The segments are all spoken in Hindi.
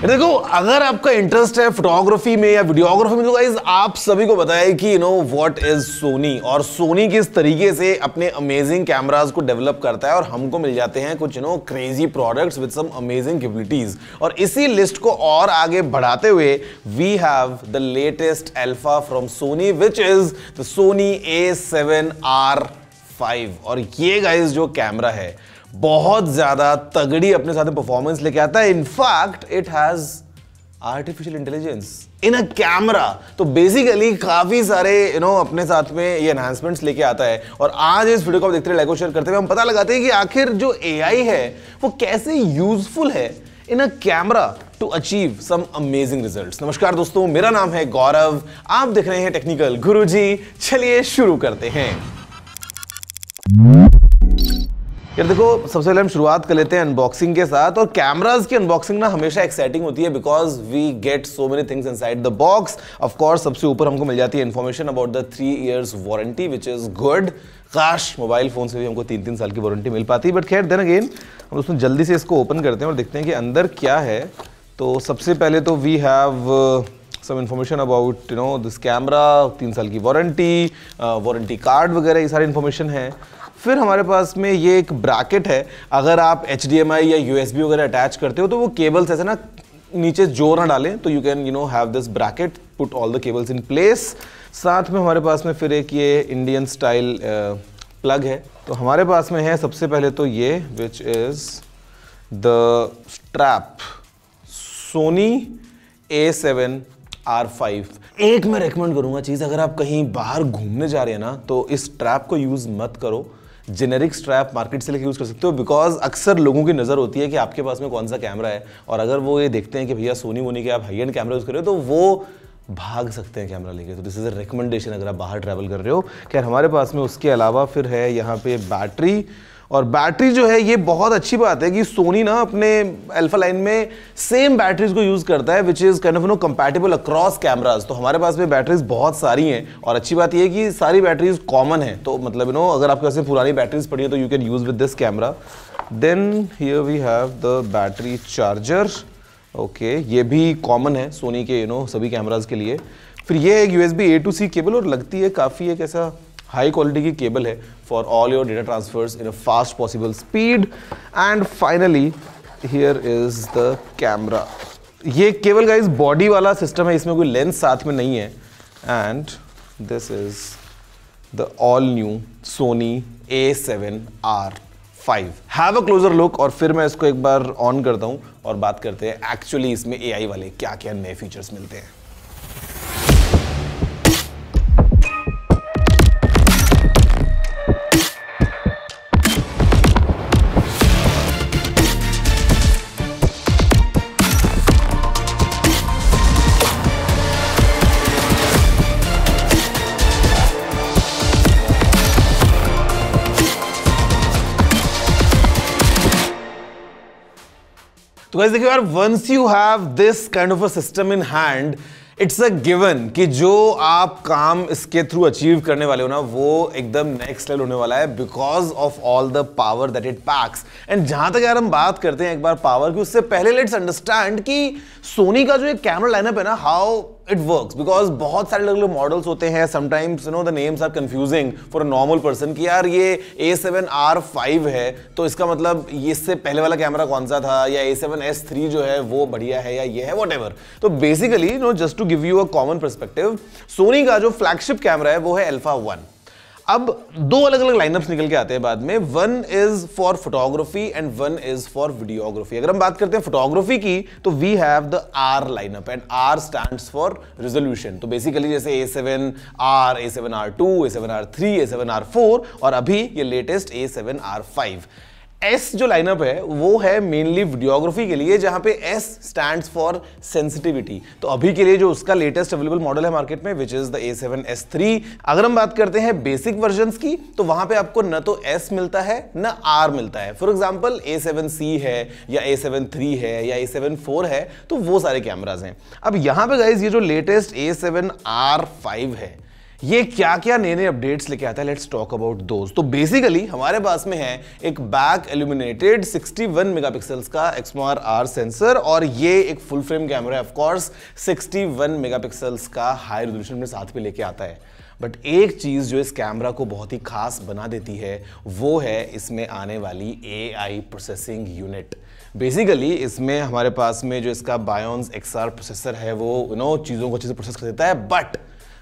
देखो, अगर आपका इंटरेस्ट है फोटोग्राफी में या वीडियोग्राफी में, तो गाइस आप सभी को पता है कि व्हाट इज सोनी, और सोनी किस तरीके से अपने अमेजिंग कैमरास को डेवलप करता है और हमको मिल जाते हैं कुछ crazy products with some amazing capabilities. और इसी लिस्ट को और आगे बढ़ाते हुए we have the latest alpha from Sony which is the Sony A7R5। और ये गाइस जो कैमरा है बहुत ज्यादा तगड़ी अपने साथ परफॉर्मेंस लेके आता है। In fact it has artificial intelligence in a camera. तो बेसिकली काफी सारे अपने साथ में ये एनहांसमेंट्स लेके आता है। और आज इस वीडियो को आप देखते रहे, लाइक और शेयर करते हुए हम पता लगाते हैं कि आखिर जो AI है वो कैसे यूजफुल है in a camera to achieve some amazing results. नमस्कार दोस्तों, मेरा नाम है गौरव, आप देख रहे हैं टेक्निकल गुरुजी। चलिए शुरू करते हैं। यार देखो, सबसे पहले हम शुरुआत कर लेते हैं अनबॉक्सिंग के साथ। और कैमरास की अनबॉक्सिंग ना हमेशा एक्साइटिंग होती है because we get so many things inside the box. Of course सबसे ऊपर हमको मिल जाती है information about the 3 years warranty which is good. काश मोबाइल फोन से भी हमको 3-3 साल की वारंटी मिल पाती, बट खैर देन अगेन हम दोस्तों जल्दी से इसको ओपन करते हैं और देखते हैं कि अंदर क्या है। तो सबसे पहले तो we have some information about this camera, 3 साल की वारंटी, वारंटी कार्ड वगैरह ये सारी इन्फॉर्मेशन है। फिर हमारे पास में ये एक ब्रैकेट है। अगर आप HDMI या USB वगैरह अटैच करते हो तो वो केबल्स ऐसे ना नीचे जोर ना डालें, तो you can have this bracket, put all the cables in place. साथ में हमारे पास में फिर एक ये इंडियन स्टाइल प्लग है। तो हमारे पास में है सबसे पहले तो ये which is the strap Sony A7R5। एक मैं रेकमेंड करूंगा चीज, अगर आप कहीं बाहर घूमने जा रहे हैं ना तो इस स्ट्रैप को यूज मत करो। जेनेरिक स्ट्रैप मार्केट से लेके यूज कर सकते हो, बिकॉज अक्सर लोगों की नजर होती है कि आपके पास में कौन सा कैमरा है, और अगर वो ये देखते हैं कि भैया सोनी वोनी के आप हाई एंड कैमरा यूज कर रहे हो तो वो भाग सकते हैं कैमरा लेके। तो दिस इज अ रिकमेंडेशन अगर आप बाहर ट्रैवल कर रहे हो। खैर हमारे पास में उसके अलावा फिर है यहाँ पे बैटरी। और बैटरी जो है ये बहुत अच्छी बात है कि सोनी ना अपने अल्फा लाइन में सेम बैटरीज को यूज करता है which is kind of compatible across cameras. तो हमारे पास में बैटरीज बहुत सारी हैं, और अच्छी बात ये है कि सारी बैटरीज कॉमन है। तो मतलब अगर आपके पास पुरानी बैटरीज पड़ी है तो you can use with this camera. Then here we have the battery charger. Okay, ये भी कॉमन है सोनी के सभी कैमराज के लिए। फिर ये एक USB A to C cable, और लगती है काफी एक ऐसा हाई क्वालिटी की केबल है for all your data transfers in a fast possible speed. And finally here is the camera. ये केबल गाइस बॉडी वाला सिस्टम है, इसमें कोई लेंस साथ में नहीं है। And this is the all new Sony A7R5। Have a closer look, और फिर मैं इसको एक बार ऑन करता हूं और बात करते हैं एक्चुअली इसमें AI वाले क्या क्या नए फीचर्स मिलते हैं। तो गाइस देखिए यार, once you have this kind of a system in hand, it's a given कि जो आप काम इसके थ्रू अचीव करने वाले हो ना वो एकदम नेक्स्ट लेवल होने वाला है because of all the power that it PACS. And जहां तक यार हम बात करते हैं एक बार पावर की, उससे पहले लेट्स अंडरस्टैंड कि सोनी का जो एक कैमरा लाइनअप है ना, हाउ इट वर्क्स। बिकॉज बहुत सारे अलग अलग मॉडल्स होते हैं, sometimes the names are confusing for a normal person कि यार ये A7R5 है तो इसका मतलब इससे पहले वाला कैमरा कौन सा था, या A7S3 जो है वो बढ़िया है, या ये है व्हाटएवर। तो basically just to give you a common perspective, Sony का जो फ्लैगशिप कैमरा है वो है अल्फा 1। अब 2 अलग अलग लाइनअप्स निकल के आते हैं बाद में, one is for photography and one is for videography. अगर हम बात करते हैं फोटोग्राफी की तो we have the R lineup, and R stands for resolution. तो बेसिकली जैसे A7R, A7R2, A7R3, A7R4 और अभी ये लेटेस्ट A7R5। S जो लाइनअप है वो है मेनली वीडियोग्राफी के लिए, जहां पे S स्टैंड्स फॉर सेंसिटिविटी। तो अभी के लिए जो उसका लेटेस्ट अवेलेबल मॉडल है मार्केट में विच इज द A7S3। अगर हम बात करते हैं बेसिक वर्जन्स की तो वहां पे आपको न तो S मिलता है न R मिलता है। फॉर एग्जांपल A7C है या A7III है या A7IV है, तो वो सारे कैमराज हैं। अब यहां पे गाइस ये जो लेटेस्ट A7R5 है ये क्या क्या नए नए अपडेट्स लेके आता है, लेट्स टॉक अबाउट दोज। तो बेसिकली हमारे पास में है एक बैक इल्यूमिनेटेड 61 मेगापिक्सल्स का एक्समोर आर सेंसर, और ये एक फुल फ्रेम कैमरा है, ऑफ कोर्स 61 मेगापिक्सल्स का हाई रेजोल्यूशन में साथ में लेके आता है। बट एक चीज जो इस कैमरा को बहुत ही खास बना देती है वो है इसमें आने वाली AI प्रोसेसिंग यूनिट। बेसिकली इसमें हमारे पास में जो इसका बायोन्स XR प्रोसेसर है वो चीजों को अच्छे से प्रोसेस कर देता है, but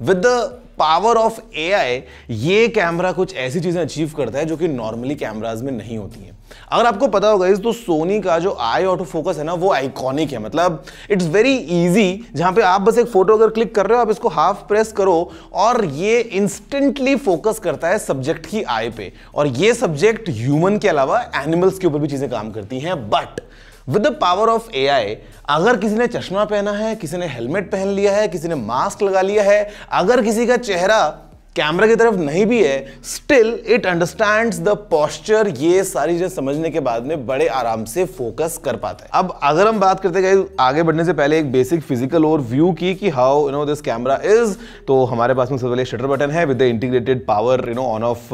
with the power of AI ये कैमरा कुछ ऐसी चीजें अचीव करता है जो कि नॉर्मली कैमराज में नहीं होती हैं। अगर आपको पता होगा तो सोनी का जो आई ऑटो फोकस है ना वो आइकॉनिक है, मतलब इट्स वेरी इजी, जहां पे आप बस एक फोटो अगर क्लिक कर रहे हो, आप इसको हाफ प्रेस करो और ये इंस्टेंटली फोकस करता है सब्जेक्ट की आई पे, और ये सब्जेक्ट ह्यूमन के अलावा एनिमल्स के ऊपर भी चीजें काम करती हैं। But with the power of AI अगर किसी ने चश्मा पहना है, किसी ने हेलमेट पहन लिया है, किसी ने मास्क लगा लिया है, अगर किसी का चेहरा कैमरा की तरफ नहीं भी है, still it understands the posture. ये सारी चीजें समझने के बाद में बड़े आराम से फोकस कर पाता है। अब अगर हम बात करते हैं आगे बढ़ने से पहले एक बेसिक फिजिकल ओवरव्यू की कि हाउ दिस कैमरा इज, तो हमारे पास में सबसे पहले शटर बटन है with the integrated power on off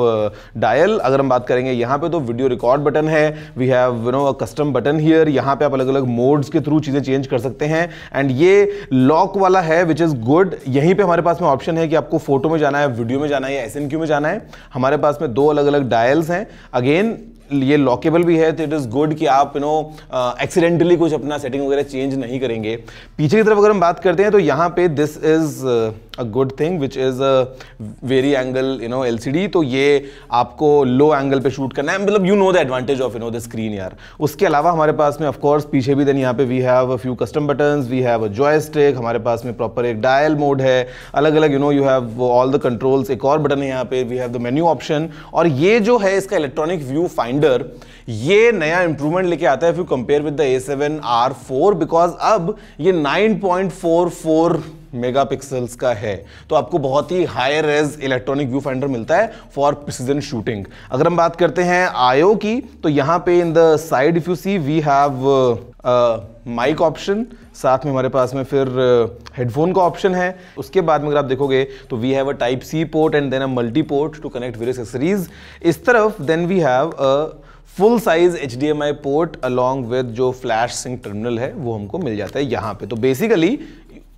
dial. अगर हम बात करेंगे यहाँ पे तो वीडियो रिकॉर्ड बटन है, we have a custom button here, यहाँ पे आप अलग अलग मोड्स के थ्रू चीजें चेंज कर सकते हैं, एंड ये लॉक वाला है विच इज गुड। यहीं पे हमारे पास में ऑप्शन है कि आपको फोटो में जाना है, वीडियो में जाना है या SNQ में जाना है। हमारे पास में दो अलग अलग डायल्स हैं, अगेन ये लॉकेबल भी है, तो इट इज गुड कि आप एक्सीडेंटली कुछ अपना सेटिंग वगैरह चेंज नहीं करेंगे। पीछे की तरफ अगर हम बात करते हैं तो यहाँ पे this is a good thing which is a very angle LCD, तो ये आपको लो एंगल पे शूट करना है, मतलब the advantage of the screen यार। उसके अलावा हमारे पास में ऑफ कोर्स पीछे भी देन यहाँ पे we have a few custom buttons, we have a joystick, हमारे पास में प्रॉपर एक डायल मोड है, अलग अलग you have all the controls, एक और बटन है यहाँ पे, we have the menu option, और ये जो है इसका इलेक्ट्रॉनिक व्यू फाइंडर, ये नया इंप्रूवमेंट लेके आता है if you compare with the A7R4, because अब ये 9.44 मेगापिक्सल्स का है, तो आपको बहुत ही high res electronic viewfinder मिलता है फॉर प्रिसीजन शूटिंग। अगर हम बात करते हैं IO की, तो यहां पे in the side if you see we have mic option, साथ में हमारे पास में फिर हेडफोन का ऑप्शन है। उसके बाद में अगर आप देखोगे तो we have a Type-C port and then a multi port to connect various accessories. इस तरफ then we have a full size HDMI port along with जो फ्लैश सिंक टर्मिनल है वो हमको मिल जाता है यहाँ पे। तो बेसिकली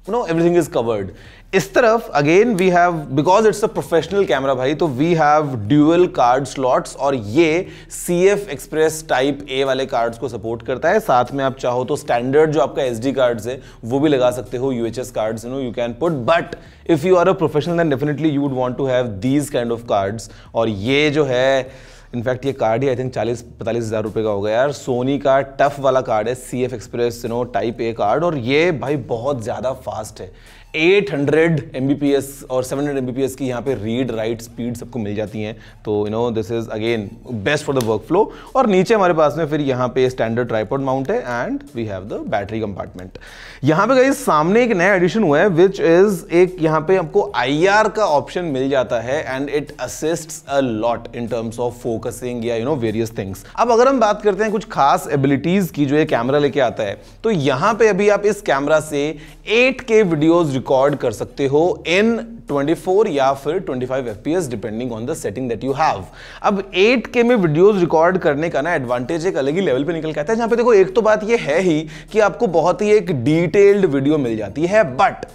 everything is covered। इस तरफ again we have, because it's a professional camera भाई, तो we have dual card slots, और ये CF एक्सप्रेस टाइप A वाले कार्ड्स को सपोर्ट करता है। साथ में आप चाहो तो स्टैंडर्ड जो आपका SD कार्ड्स है वो भी लगा सकते हो, UHS cards you can put, but if you are a professional then definitely you would want to have these kind of cards. और ये जो है इनफैक्ट ये कार्ड ही आई थिंक 40-45 हज़ार रुपये का होगा यार, सोनी का टफ वाला कार्ड है, CF express type A card, और ये भाई बहुत ज़्यादा फास्ट है। 800 Mbps और 700 Mbps की यहाँ पे रीड राइट स्पीड सबको मिल जाती हैं, तो this is again best for the workflow. और नीचे हमारे पास में फिर यहाँ पे स्टैंडर्ड ट्राइपॉड माउंट है, and we have the battery compartment. यहाँ पे गाइस सामने एक नया एडिशन हुआ है विच इज एक यहाँ पे आपको IR का ऑप्शन मिल जाता है, and it assists a lot in terms of focusing या वेरियस थिंग्स। अब अगर हम बात करते हैं कुछ खास एबिलिटीज की जो ये कैमरा लेके आता है, तो यहाँ पे अभी आप इस कैमरा से 8K वीडियोज रिकॉर्ड कर सकते हो इन 24 या फिर 25 FPS depending on the setting that you have. अब 8K में वीडियोस रिकॉर्ड करने का ना एडवांटेज एक अलग ही लेवल पे निकल के आता है, जहां पे देखो एक तो बात ये है ही कि आपको बहुत ही एक डिटेल्ड वीडियो मिल जाती है, बट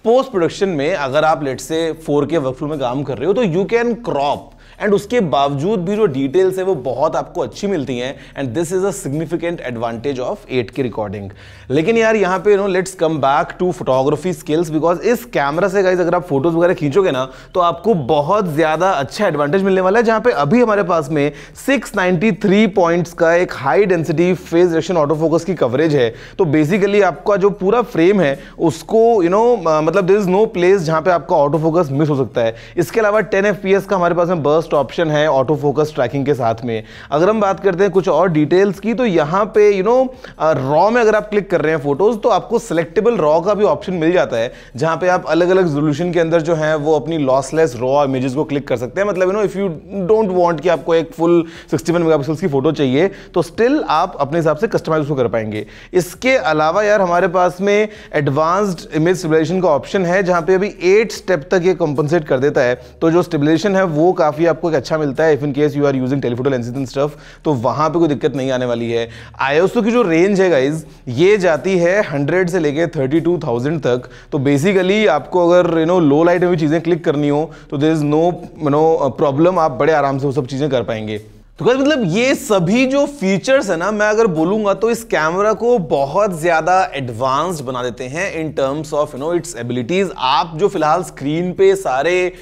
पोस्ट प्रोडक्शन में अगर आप लेट से 4K वर्कफ्लो में काम कर रहे हो तो यू कैन क्रॉप, एंड उसके बावजूद भी जो डिटेल्स है वो बहुत आपको अच्छी मिलती हैं, and this is a significant advantage of 8K recording. लेकिन यार यहाँ पे let's come back to photography skills, because इस कैमरा से गाइस अगर आप फोटोज वगैरह खींचोगे ना तो आपको बहुत ज्यादा अच्छा एडवांटेज मिलने वाला है, जहां पे अभी हमारे पास में 693 पॉइंट्स का एक high density phase detection auto focus की कवरेज है। तो बेसिकली आपका जो पूरा फ्रेम है उसको मतलब देयर इज नो प्लेस जहां पे आपका ऑटो फोकस मिस हो सकता है। इसके अलावा 10 FPS का हमारे पास में बर्स्ट फर्स्ट ऑप्शन है ऑटो फोकस ट्रैकिंग के साथ में। अगर हम बात करते हैं कुछ और डिटेल्स की, तो यहाँ पे रॉ में अगर आप क्लिक कर रहे हैं फोटोज, तो आपको सिलेक्टेबल रॉ का भी ऑप्शन मिल जाता है, जहां पे आप अलग अलग रेजोल्यूशन के अंदर जो है वो अपनी लॉसलेस रॉ इमेजेस को क्लिक कर सकते हैं। मतलब इफ यू डोंट वांट कि आपको एक फुल 61 मेगापिक्सल्स की फोटो चाहिए, तो स्टिल आप अपने हिसाब से कस्टमाइज उसको कर पाएंगे। इसके अलावा यार हमारे पास में एडवांस्ड इमेज स्टेबलाइजेशन का ऑप्शन है, जहां पे अभी 8 स्टेप तक ये कंपनसेट कर देता है। तो जो स्टेबलाइजेशन है वो काफी आपको एक अच्छा मिलता है, if in case you are using telephoto lenses and stuff, तो वहां पे कोई दिक्कत नहीं आने वाली है। आईएसओ की जो रेंज है गाइज, ये जाती है 100 से लेके 32,000 तक। तो बेसिकली आपको अगर लो लाइट में भी चीजें क्लिक करनी हो, तो देयर इज नो प्रॉब्लम, आप बड़े आराम से वो सब चीजें कर पाएंगे। तो मतलब ये सभी जो फीचर्स है ना, मैं अगर बोलूंगा तो इस कैमरा को बहुत ज्यादा एडवांस्ड बना देते हैं in terms of its abilities. आप जो फिलहाल स्क्रीन पे सारे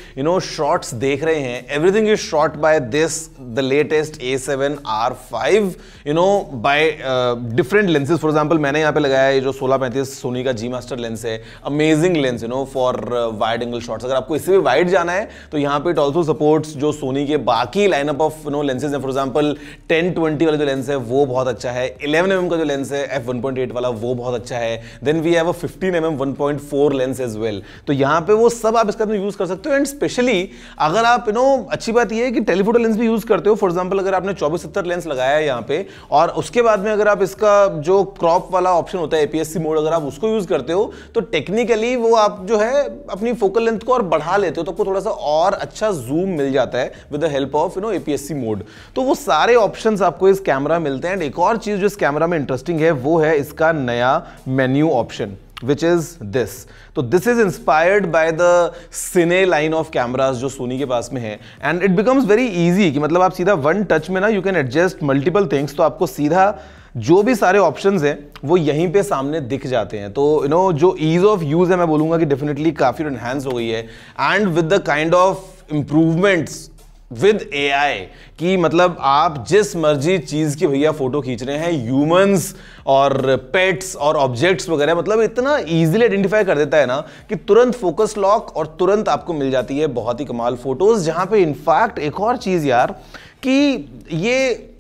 शॉट्स देख रहे हैं, everything is shot by this the latest A7R5 by different lenses. For example मैंने यहाँ पे लगाया है जो 16-35 सोनी का जी मास्टर लेंस है, amazing lens for wide angle shots. अगर आपको इससे भी वाइड जाना है तो यहाँ पे इट ऑल्सो सपोर्ट्स जो सोनी के बाकी lineup of lenses. For example 10-20 वाला जो लेंस है वो बहुत अच्छा है, 11mm का जो लेंस है f1.8 वाला वो बहुत अच्छा है, then we have a 15mm 1.4 lens as well. तो यहाँ पे वो सब आप इसका यूज कर सकते हो। एंड स्पेशली अगर आप अच्छी बात ये है कि टेलीफोटो लेंस भी यूज करते हो। फॉर एग्जांपल अगर आपने 24-70 लेंस लगाया है यहाँ पे, और उसके बाद में अगर आप इसका जो क्रॉप वाला ऑप्शन होता है APS-C मोड, अगर आप उसको यूज करते हो, तो टेक्निकली वो आप जो है अपनी फोकल लेंथ को और बढ़ा लेते हो, तो आपको थोड़ा सा और अच्छा जूम मिल जाता है with the help of APS-C mode. तो वो सारे ऑप्शंस आपको इस कैमरा मिलते हैं। एक और चीज जो इस कैमरा में इंटरेस्टिंग है वो है इसका नया menu option, which is this। तो this is inspired by the Cine line of cameras जो सोनी के पास में है, and it becomes very easy कि मतलब आप सीधा वन टच में ना you can adjust multiple things। तो आपको सीधा जो भी सारे ऑप्शंस हैं वो यहीं पे सामने दिख जाते हैं। तो जो ईज ऑफ यूज है, मैं बोलूंगा कि डेफिनेटली काफी एनहांस हो गई है, and with the kind of improvements with AI कि मतलब आप जिस मर्जी चीज की भैया फोटो खींच रहे हैं, ह्यूमंस और पेट्स और ऑब्जेक्ट्स वगैरह, मतलब इतना इजीली आइडेंटिफाई कर देता है ना कि तुरंत फोकस लॉक और तुरंत आपको मिल जाती है बहुत ही कमाल फोटोज। जहां पे इनफैक्ट एक और चीज यार कि ये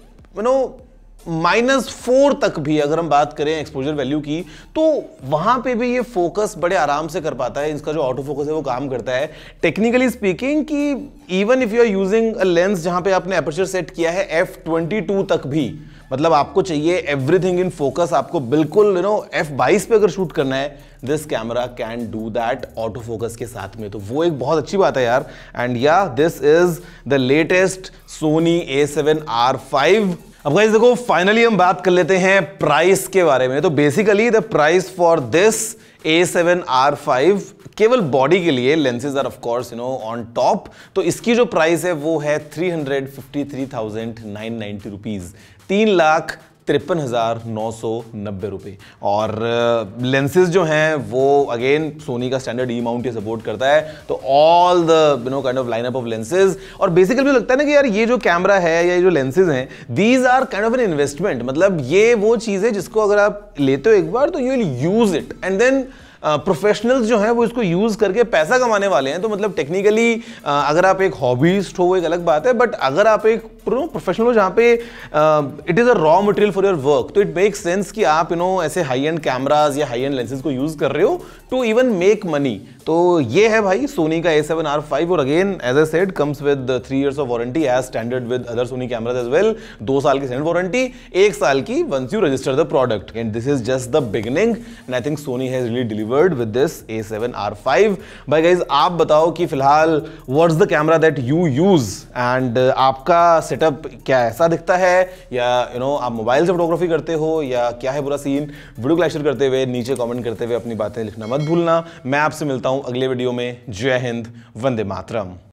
-4 तक भी अगर हम बात करें एक्सपोजर वैल्यू की, तो वहां पे भी ये फोकस बड़े आराम से कर पाता है। इसका जो ऑटो फोकस है वो काम करता है टेक्निकली स्पीकिंग, कि even if you are using a lens जहां पे आपने एपर्चर सेट किया है f22 तक भी, मतलब आपको चाहिए एवरीथिंग इन फोकस, आपको बिल्कुल f22 पे अगर शूट करना है, this camera can do that auto focus के साथ में। तो वो एक बहुत अच्छी बात है यार। एंड या this is the latest Sony A7R5। अब गाइस देखो, फाइनली हम बात कर लेते हैं प्राइस के बारे में। तो basically the price for this A7R5 केवल बॉडी के लिए, lenses are of course on top, तो इसकी जो प्राइस है वो है 353,990 रुपीज, 3,53,990 रुपए। और लेंसेज जो हैं वो अगेन सोनी का स्टैंडर्ड ई माउंट सपोर्ट करता है, तो all the kind of lineup of lenses. और बेसिकली मुझे लगता है ना कि यार ये जो कैमरा है या ये जो लेंसेज हैं, these are kind of an investment. मतलब ये वो चीज है जिसको अगर आप लेते हो एक बार, तो you will use it, and then professionals जो हैं वो इसको यूज करके पैसा कमाने वाले हैं। तो मतलब टेक्निकली अगर आप एक हॉबीस्ट हो वो एक अलग बात है, बट अगर आप एक प्रोफेशनल हो जहाँ पे it is a raw material for your work, तो इट मेक सेंस कि आप ऐसे हाई एंड कैमराज या हाई एंड लेंसेज को यूज कर रहे हो टू इवन मेक मनी। तो ये है भाई सोनी का A7R5, और again as I said comes with 3 years of warranty as standard with other Sony cameras as well. 2 साल की स्टैंडर्ड वारंटी, 1 साल की once you register the product, and this is just the beginning, and I think Sony has really delivered with this A7R5। भाई गाइज आप बताओ कि फिलहाल what's the camera that you use, and आपका सेटअप क्या ऐसा दिखता है, या आप मोबाइल से फोटोग्राफी करते हो, या क्या है पूरा सीन। वीडियो को लाइक शेयर करते हुए, नीचे कमेंट करते हुए अपनी बातें लिखना मत भूलना। मैं आपसे मिलता हूं अगले वीडियो में। जय हिंद, वंदे मातरम।